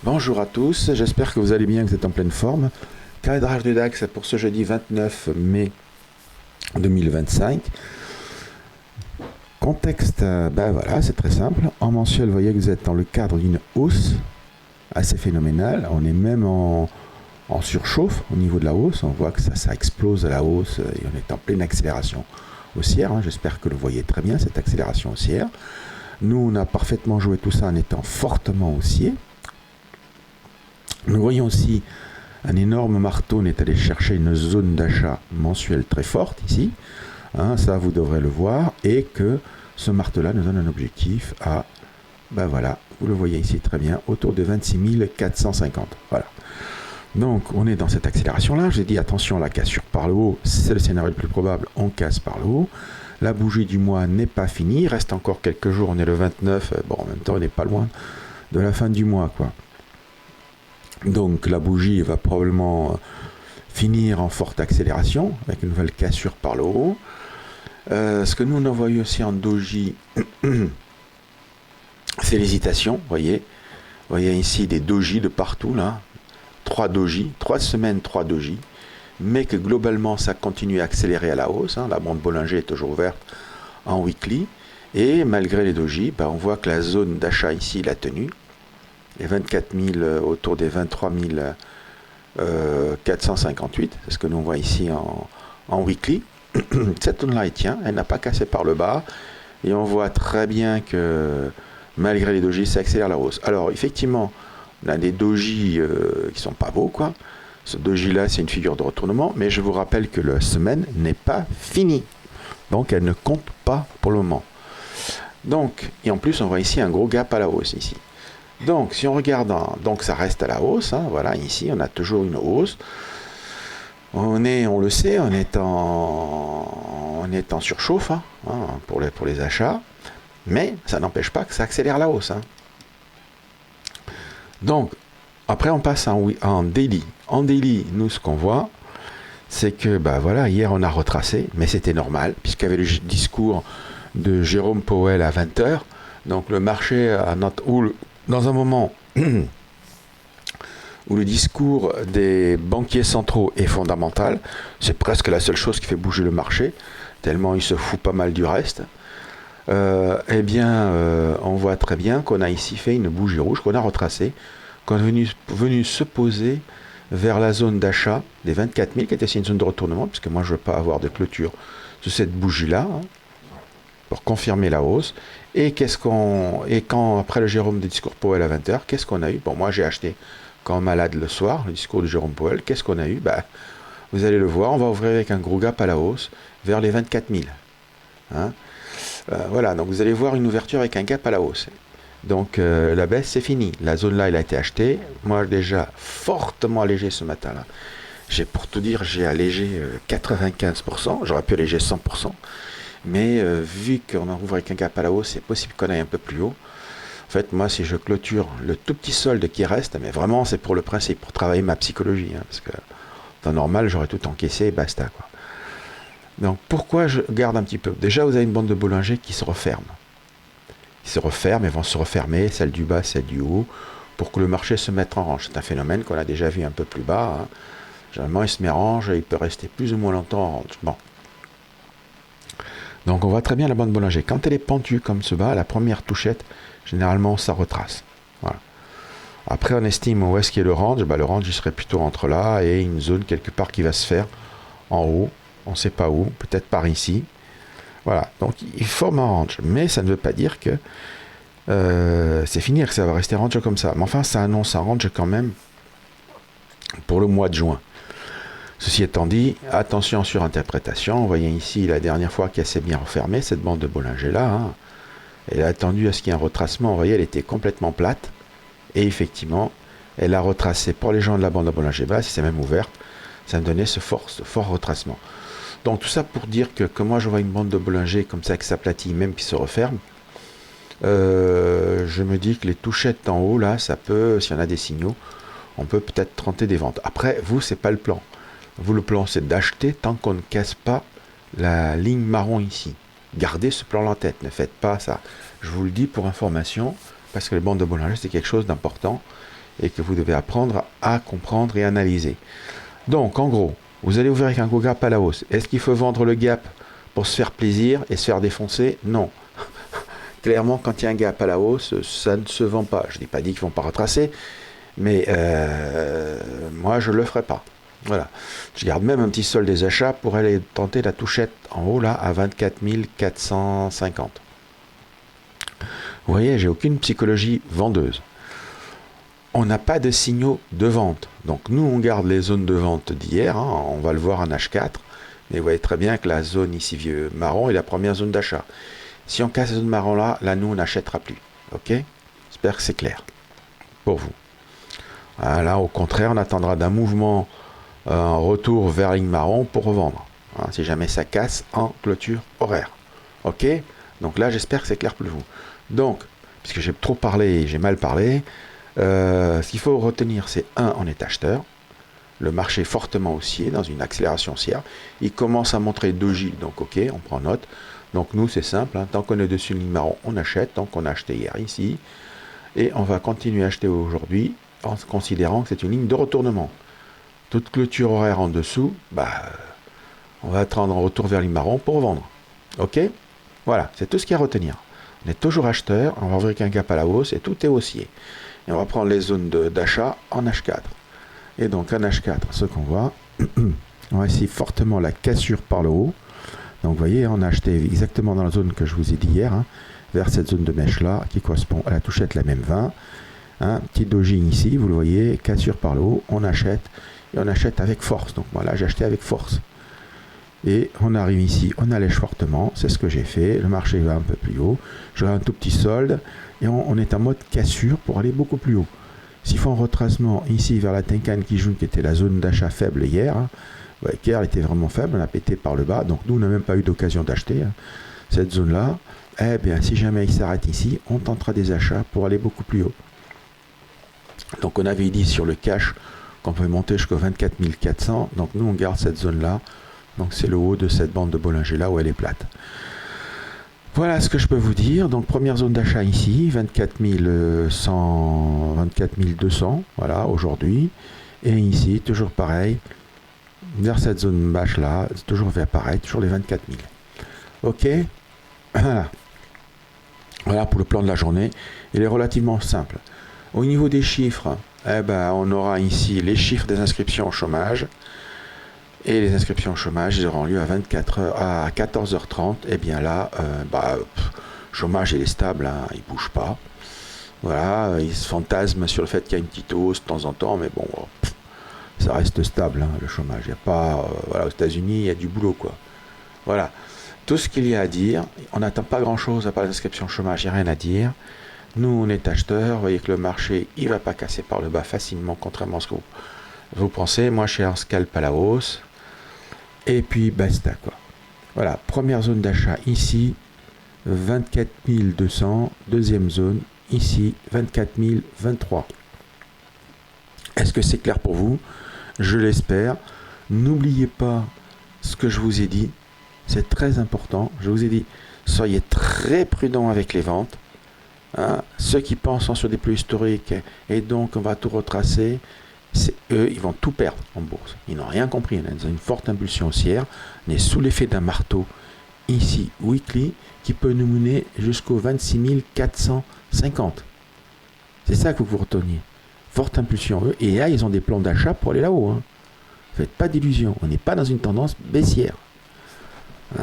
Bonjour à tous, j'espère que vous allez bien, que vous êtes en pleine forme. Cadrage de DAX pour ce jeudi 29 mai 2025. Contexte, ben voilà, c'est très simple. En mensuel, vous voyez que vous êtes dans le cadre d'une hausse assez phénoménale. On est même en surchauffe au niveau de la hausse. On voit que ça explose à la hausse et on est en pleine accélération haussière. J'espère que vous voyez très bien cette accélération haussière. Nous, on a parfaitement joué tout ça en étant fortement haussier. Nous voyons aussi un énorme marteau. On est allé chercher une zone d'achat mensuelle très forte ici. Ça, vous devrez le voir. Et que ce marteau-là nous donne un objectif à, ben voilà, vous le voyez ici très bien, autour de 26 450. Voilà. Donc, on est dans cette accélération-là. J'ai dit, attention, la cassure par le haut, c'est le scénario le plus probable. On casse par le haut. La bougie du mois n'est pas finie. Il reste encore quelques jours. On est le 29. Bon, en même temps, on n'est pas loin de la fin du mois, quoi. Donc la bougie va probablement finir en forte accélération avec une nouvelle cassure par le haut. Ce que nous on a vu aussi en doji, c'est l'hésitation. Vous voyez ici des doji de partout là, 3 doji, 3 semaines, 3 doji, mais que globalement ça continue à accélérer à la hausse. La bande Bollinger est toujours ouverte en weekly et malgré les doji, on voit que la zone d'achat ici l'a tenue. Les 24 000 autour des 23 458, c'est ce que nous on voit ici en weekly. Cette zone-là, elle tient, elle n'a pas cassé par le bas, et on voit très bien que malgré les dojis, ça accélère la hausse. Alors effectivement, on a des dojis qui sont pas beaux, quoi. Ce doji-là, c'est une figure de retournement, mais je vous rappelle que la semaine n'est pas finie, donc elle ne compte pas pour le moment. Donc, et en plus, on voit ici un gros gap à la hausse ici. Donc, si on regarde, donc ça reste à la hausse. Voilà, ici, on a toujours une hausse. On le sait, on est en surchauffe pour les achats. Mais ça n'empêche pas que ça accélère la hausse. Donc, après, on passe en daily. En daily, nous, ce qu'on voit, c'est que, voilà, hier, on a retracé, mais c'était normal, puisqu'il y avait le discours de Jérôme Powell à 20h. Donc, le marché a dans un moment où le discours des banquiers centraux est fondamental, c'est presque la seule chose qui fait bouger le marché, tellement il se fout pas mal du reste, on voit très bien qu'on a ici fait une bougie rouge, qu'on a retracée, qu'on est venu se poser vers la zone d'achat des 24 000, qui était aussi une zone de retournement, puisque moi je ne veux pas avoir de clôture sur cette bougie-là, pour confirmer la hausse. Et quand après le Jérôme de discours Powell à 20h, qu'est-ce qu'on a eu? Bon, moi j'ai acheté quand malade le soir, le discours de Jérôme Powell. Qu'est-ce qu'on a eu? Vous allez le voir, on va ouvrir avec un gros gap à la hausse vers les 24 000. Voilà, donc vous allez voir une ouverture avec un gap à la hausse. Donc la baisse, c'est fini. La zone là, elle a été achetée. Moi déjà fortement allégé ce matin-là. Pour tout dire, j'ai allégé 95%. J'aurais pu alléger 100%. Mais vu qu'on en ouvre avec un gap à la hausse, c'est possible qu'on aille un peu plus haut. En fait, moi, si je clôture le tout petit solde qui reste, mais vraiment, c'est pour le principe, pour travailler ma psychologie. Parce que, dans le normal, j'aurais tout encaissé et basta, quoi. Donc, pourquoi je garde un petit peu? Déjà, vous avez une bande de Bollinger qui se referme. Ils se referment, elles vont se refermer, celle du bas, celle du haut, pour que le marché se mette en range. C'est un phénomène qu'on a déjà vu un peu plus bas. Généralement, il se met en range et il peut rester plus ou moins longtemps en range. Bon. Donc on voit très bien la bande Bollinger. Quand elle est pentue comme ce bas, la première touchette, généralement ça retrace. Voilà. Après on estime où est-ce qu'il y a le range. Le range il serait plutôt entre là et une zone quelque part qui va se faire en haut. On ne sait pas où, peut-être par ici. Voilà, donc il forme un range. Mais ça ne veut pas dire que c'est fini, que ça va rester range comme ça. Mais enfin ça annonce un range quand même pour le mois de juin. Ceci étant dit, attention sur interprétation. Vous voyez ici la dernière fois qu'elle s'est bien refermée, cette bande de Bollinger là. Elle a attendu à ce qu'il y ait un retracement. Vous voyez, elle était complètement plate. Et effectivement, elle a retracé pour les gens de la bande de Bollinger basse, c'est même ouverte. Ça me donnait ce fort retracement. Donc tout ça pour dire que moi je vois une bande de Bollinger comme ça qui s'aplatit, même qui se referme. Je me dis que les touchettes en haut là, ça peut, s'il y en a des signaux, on peut peut-être tenter des ventes. Après, vous, c'est pas le plan. Vous, le plan, c'est d'acheter tant qu'on ne casse pas la ligne marron ici. Gardez ce plan en tête, ne faites pas ça. Je vous le dis pour information, parce que les bandes de Bollinger, c'est quelque chose d'important. et que vous devez apprendre à comprendre et analyser. Donc, en gros, vous allez ouvrir avec un gros gap à la hausse. Est-ce qu'il faut vendre le gap pour se faire plaisir et se faire défoncer? Non. Clairement, quand il y a un gap à la hausse, ça ne se vend pas. Je n'ai pas dit qu'ils ne vont pas retracer, mais moi, je ne le ferai pas. Voilà. Je garde même un petit solde des achats pour aller tenter la touchette en haut, là, à 24 450. Vous voyez, j'ai aucune psychologie vendeuse. On n'a pas de signaux de vente. Donc nous, on garde les zones de vente d'hier. On va le voir en H4. Mais vous voyez très bien que la zone ici, vieux marron, est la première zone d'achat. Si on casse cette zone marron là, nous, on n'achètera plus. Ok? J'espère que c'est clair pour vous. Là, au contraire, on attendra d'un mouvement en retour vers ligne marron pour revendre. Si jamais ça casse en clôture horaire. Ok? Donc là, j'espère que c'est clair pour vous. Donc, puisque j'ai trop parlé, j'ai mal parlé, ce qu'il faut retenir, c'est on est acheteur. Le marché est fortement haussier, dans une accélération haussière. Il commence à montrer doji, donc ok, on prend note. Donc nous, c'est simple, tant qu'on est dessus une ligne marron, on achète. Donc on a acheté hier ici. Et on va continuer à acheter aujourd'hui, en considérant que c'est une ligne de retournement. Toute clôture horaire en dessous, on va attendre un retour vers ligne marron pour vendre. Ok? Voilà, c'est tout ce qu'il y a à retenir. On est toujours acheteur, on va ouvrir un gap à la hausse et tout est haussier. Et on va prendre les zones d'achat en H4. Et donc en H4, ce qu'on voit, on va ici fortement la cassure par le haut. Donc vous voyez, on a acheté exactement dans la zone que je vous ai dit hier, vers cette zone de mèche là, qui correspond à la touchette la même 20. Petit doji ici, vous le voyez, cassure par le haut, on achète, et on achète avec force. Donc voilà, j'ai acheté avec force. Et on arrive ici, on allège fortement, c'est ce que j'ai fait, le marché va un peu plus haut, j'aurai un tout petit solde, et on est en mode cassure pour aller beaucoup plus haut. S'il faut un retracement ici vers la Tenkan Kijun, qui était la zone d'achat faible hier, hier elle était vraiment faible, on a pété par le bas, donc nous on n'a même pas eu d'occasion d'acheter cette zone-là. Eh bien, si jamais il s'arrête ici, on tentera des achats pour aller beaucoup plus haut. Donc on avait dit sur le cash qu'on pouvait monter jusqu'au 24 400, donc nous on garde cette zone-là. Donc c'est le haut de cette bande de Bollinger là où elle est plate. Voilà ce que je peux vous dire. Donc première zone d'achat ici, 24 100, 24 200, voilà, aujourd'hui. Et ici, toujours pareil, vers cette zone basse là, toujours vers pareil, toujours les 24 000. Ok? Voilà. Voilà pour le plan de la journée. Il est relativement simple. Au niveau des chiffres, on aura ici les chiffres des inscriptions au chômage. Et les inscriptions au chômage, ils auront lieu à 14h30. Et bien là, chômage, il est stable, il ne bouge pas. Voilà, il se fantasme sur le fait qu'il y a une petite hausse de temps en temps, mais bon, ça reste stable, le chômage. Il n'y a pas, aux États-Unis, il y a du boulot, quoi. Voilà, tout ce qu'il y a à dire. On n'attend pas grand-chose à part les inscriptions au chômage, il n'y a rien à dire. Nous, on est acheteurs. Vous voyez que le marché, il ne va pas casser par le bas facilement, contrairement à ce que vous pensez. Moi, je suis en scalp à la hausse. Et puis basta, quoi. Voilà, première zone d'achat ici, 24 200. Deuxième zone ici, 24 023. Est-ce que c'est clair pour vous? Je l'espère. N'oubliez pas ce que je vous ai dit. C'est très important. Je vous ai dit, soyez très prudents avec les ventes. Ceux qui pensent sur des plus historiques et donc on va tout retracer, eux, ils vont tout perdre en bourse. Ils n'ont rien compris. On a une forte impulsion haussière. On est sous l'effet d'un marteau ici, weekly, qui peut nous mener jusqu'au 26 450. C'est ça que vous reteniez. Forte impulsion, eux. Et là, ils ont des plans d'achat pour aller là-haut. Faites pas d'illusions. On n'est pas dans une tendance baissière.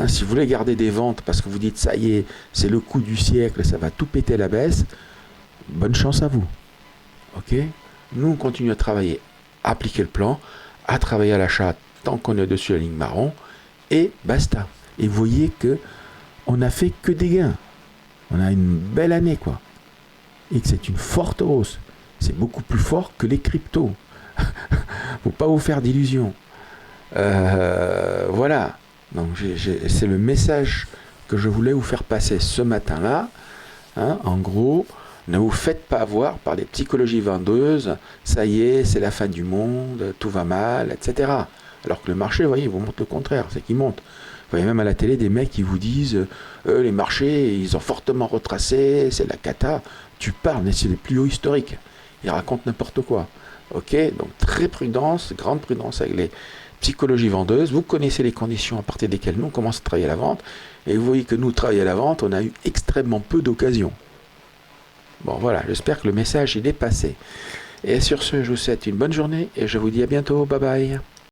Si vous voulez garder des ventes parce que vous dites ça y est, c'est le coup du siècle, ça va tout péter à la baisse, bonne chance à vous. Ok? Nous, on continue à travailler, à appliquer le plan, à travailler à l'achat tant qu'on est au-dessus de la ligne marron, et basta. Et vous voyez que on n'a fait que des gains. On a une belle année, quoi. Et que c'est une forte hausse. C'est beaucoup plus fort que les cryptos. Faut pas vous faire d'illusions. Voilà. Donc, c'est le message que je voulais vous faire passer ce matin-là. En gros, ne vous faites pas avoir par les psychologies vendeuses. Ça y est, c'est la fin du monde, tout va mal, etc. Alors que le marché, vous voyez, il vous montre le contraire, c'est qu'il monte. Vous voyez même à la télé des mecs qui vous disent les marchés, ils ont fortement retracé, c'est la cata. Tu parles, mais c'est les plus hauts historiques. il raconte n'importe quoi. Ok, donc très prudence, grande prudence avec les psychologies vendeuses. Vous connaissez les conditions à partir desquelles nous commençons à travailler à la vente. Et vous voyez que nous, travailler à la vente, on a eu extrêmement peu d'occasions. Bon voilà, j'espère que le message il est passé. Et sur ce, je vous souhaite une bonne journée et je vous dis à bientôt. Bye bye.